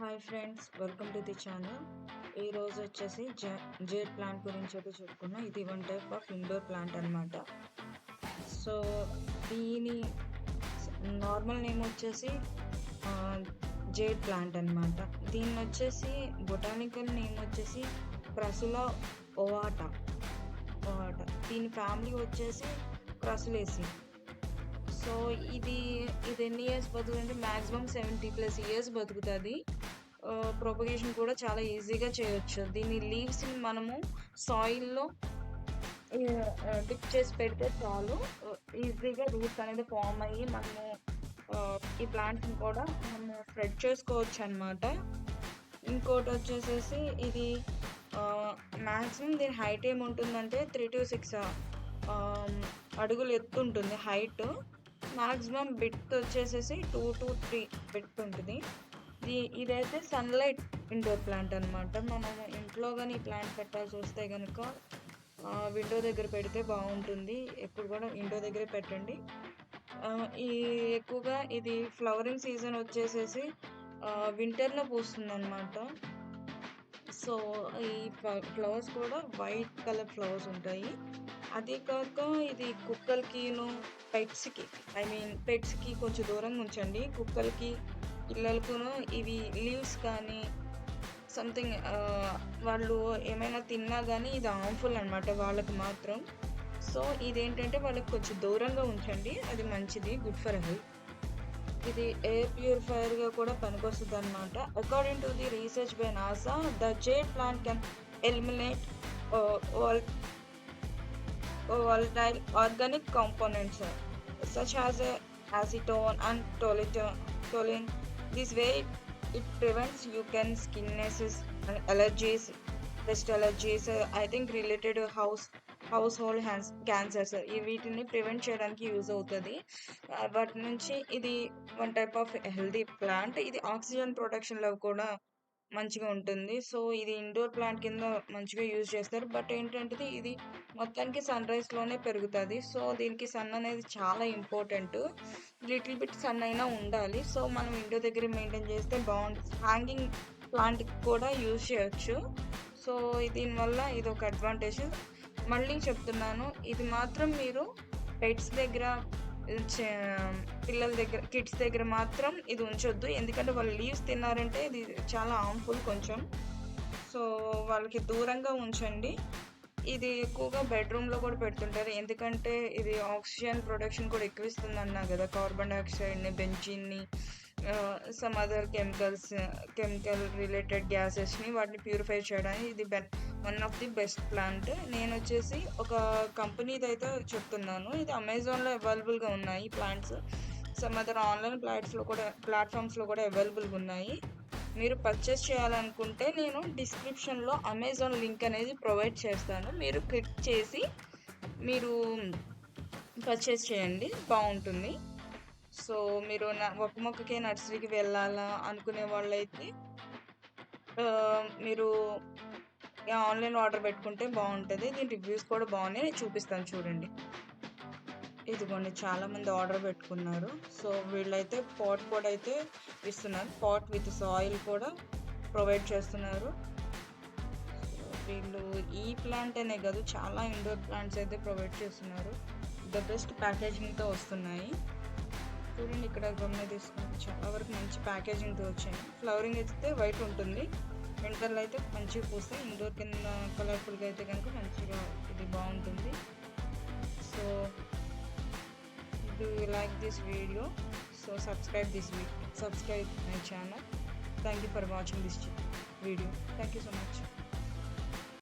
Hi friends, welcome to the channel. ఈరోజు వచ్చేసి jade plant గురించి అయితే చెప్పుకున్నాం. ఇది one type of indoor plant అనమాట. సో దీని నార్మల్ నేమ్ వచ్చేసి జేడ్ ప్లాంట్ అనమాట. దీన్ని వచ్చేసి బొటానికల్ నేమ్ వచ్చేసి క్రసులా ఓవాటా. దీని ఫ్యామిలీ వచ్చేసి క్రసులేసి. సో ఇది ఎన్ని ఇయర్స్ బతుకుతుంది? మ్యాక్సిమం 70+ ఇయర్స్ బతుకుతుంది. ప్రొపగేషన్ కూడా చాలా ఈజీగా చేయొచ్చు. దీని లీవ్స్ని మనము సాయిల్లో డిప్ చేసి పెడితే చాలు, ఈజీగా రూట్స్ అనేది ఫామ్ అయ్యి మనము ఈ ప్లాంట్ని కూడా మనము స్ప్రెడ్ చేసుకోవచ్చు అనమాట. ఇంకోటి వచ్చేసేసి ఇది మ్యాక్సిమం దీని హైట్ ఏముంటుందంటే 3 to 6 అడుగులు ఎత్తు ఉంటుంది హైట్. మ్యాక్సిమం బిట్ వచ్చేసేసి 2 to 3 బిట్ ఉంటుంది. ఇదైతే సన్లైట్ ఇండోర్ ప్లాంట్ అనమాట. మనం ఇంట్లో కానీ ఈ ప్లాంట్ పెట్టాల్సి వస్తే కనుక విండో దగ్గర పెడితే బాగుంటుంది. ఎప్పుడు కూడా విండో దగ్గరే పెట్టండి. ఎక్కువగా ఇది ఫ్లవరింగ్ సీజన్ వచ్చేసేసి వింటర్లో పూస్తుంది అనమాట. సో ఈ ఫ్లవర్స్ కూడా వైట్ కలర్ ఫ్లవర్స్ ఉంటాయి. అదే కాక ఇది కుక్కలకిను పెట్స్కి కొంచెం దూరంగా ఉంచండి. కుక్కలకి, పిల్లలకును ఇవి లీవ్స్ కానీ సంథింగ్ వాళ్ళు ఏమైనా తిన్నా కానీ ఇది హార్మ్ఫుల్ అనమాట వాళ్ళకి మాత్రం. సో ఇదేంటంటే వాళ్ళకి కొంచెం దూరంగా ఉంచండి, అది మంచిది, గుడ్ ఫర్ హెల్త్. ఇది ఎయిర్ ప్యూరిఫైయర్గా కూడా పనికొస్తుంది అనమాట. According to the research by NASA, the jade plant can eliminate volatile organic components such as acetone and toluene. This way it prevents skinnesses and allergies, dust allergies, I think related household cancers. వీటిని prevent చేయడానికి use అవుతుంది. వాటి నుంచి ఇది one type of healthy plant. ఇది oxygen ప్రొడక్షన్లో కూడా మంచిగా ఉంటుంది. సో ఇది ఇండోర్ ప్లాంట్ కింద మంచిగా యూజ్ చేస్తారు. బట్ ఏంటంటే ఇది మొత్తానికి సన్ రైజ్లోనే పెరుగుతుంది. సో దీనికి సన్ అనేది చాలా ఇంపార్టెంట్. లిటిల్ బిట్ సన్ అయినా ఉండాలి. సో మనం ఇండోర్ దగ్గర మెయింటైన్ చేస్తే బాగుంటుంది. హ్యాంగింగ్ ప్లాంట్ కూడా యూజ్ చేయొచ్చు. సో దీనివల్ల ఇది ఒక అడ్వాంటేజ్. మళ్ళీ చెప్తున్నాను, ఇది మాత్రం మీరు పెట్స్ దగ్గర, పిల్లల దగ్గర, కిడ్స్ దగ్గర మాత్రం ఇది ఉంచొద్దు. ఎందుకంటే వాళ్ళు లీవ్స్ తిన్నారంటే ఇది చాలా హార్మ్ఫుల్ కొంచెం. సో వాళ్ళకి దూరంగా ఉంచండి. ఇది ఎక్కువగా బెడ్రూమ్లో కూడా పెడుతుంటారు. ఎందుకంటే ఇది ఆక్సిజన్ ప్రొడక్షన్ కూడా ఎక్కువ ఇస్తుంది అన్నా కదా. కార్బన్ డైఆక్సైడ్ని, బెంజిన్ని, సమ్ అదర్ కెమికల్ రిలేటెడ్ గ్యాసెస్ని వాటిని ప్యూరిఫై చేయడానికి ఇది one of the best plant. నేను వచ్చేసి ఒక కంపెనీది అయితే చెప్తున్నాను. ఇది అమెజాన్లో అవైలబుల్గా ఉన్నాయి ప్లాంట్స్. సమ్ అదర్ ఆన్లైన్ ప్లాట్ఫామ్స్లో కూడా అవైలబుల్గా ఉన్నాయి. మీరు పర్చేస్ చేయాలనుకుంటే నేను డిస్క్రిప్షన్లో అమెజాన్ లింక్ అనేది ప్రొవైడ్ చేస్తాను. మీరు క్లిక్ చేసి మీరు పర్చేస్ చేయండి, బాగుంటుంది. సో మీరు ఒక మొక్కకే నర్సరీకి వెళ్ళాలా అనుకునే వాళ్ళైతే మీరు ఆన్లైన్ ఆర్డర్ పెట్టుకుంటే బాగుంటుంది. దీని రివ్యూస్ కూడా బాగున్నాయి, నేను చూపిస్తాను చూడండి. ఇదిగోండి, చాలామంది ఆర్డర్ పెట్టుకున్నారు. సో వీళ్ళైతే పాట్ కూడా అయితే ఇస్తున్నారు. పాట్ విత్ సాయిల్ కూడా ప్రొవైడ్ చేస్తున్నారు. వీళ్ళు ఈ ప్లాంట్ అనే కాదు, చాలా ఇండోర్ ప్లాంట్స్ అయితే ప్రొవైడ్ చేస్తున్నారు. ద బెస్ట్ ప్యాకేజింగ్తో వస్తున్నాయి. చూడండి, ఇక్కడ గమ్మున తీసుకుంటే చాలా వరకు మంచి ప్యాకేజింగ్తో వచ్చాయి. ఫ్లవరింగ్ అయితే వైట్ ఉంటుంది, వింటర్లో అయితే మంచిగా పూస్తాయి. ఇండోర్ కింద కలర్ఫుల్గా అయితే కనుక మంచిగా ఇది బాగుంటుంది. So do you like this video? So subscribe my channel. Thank you for watching this video. Thank you so much.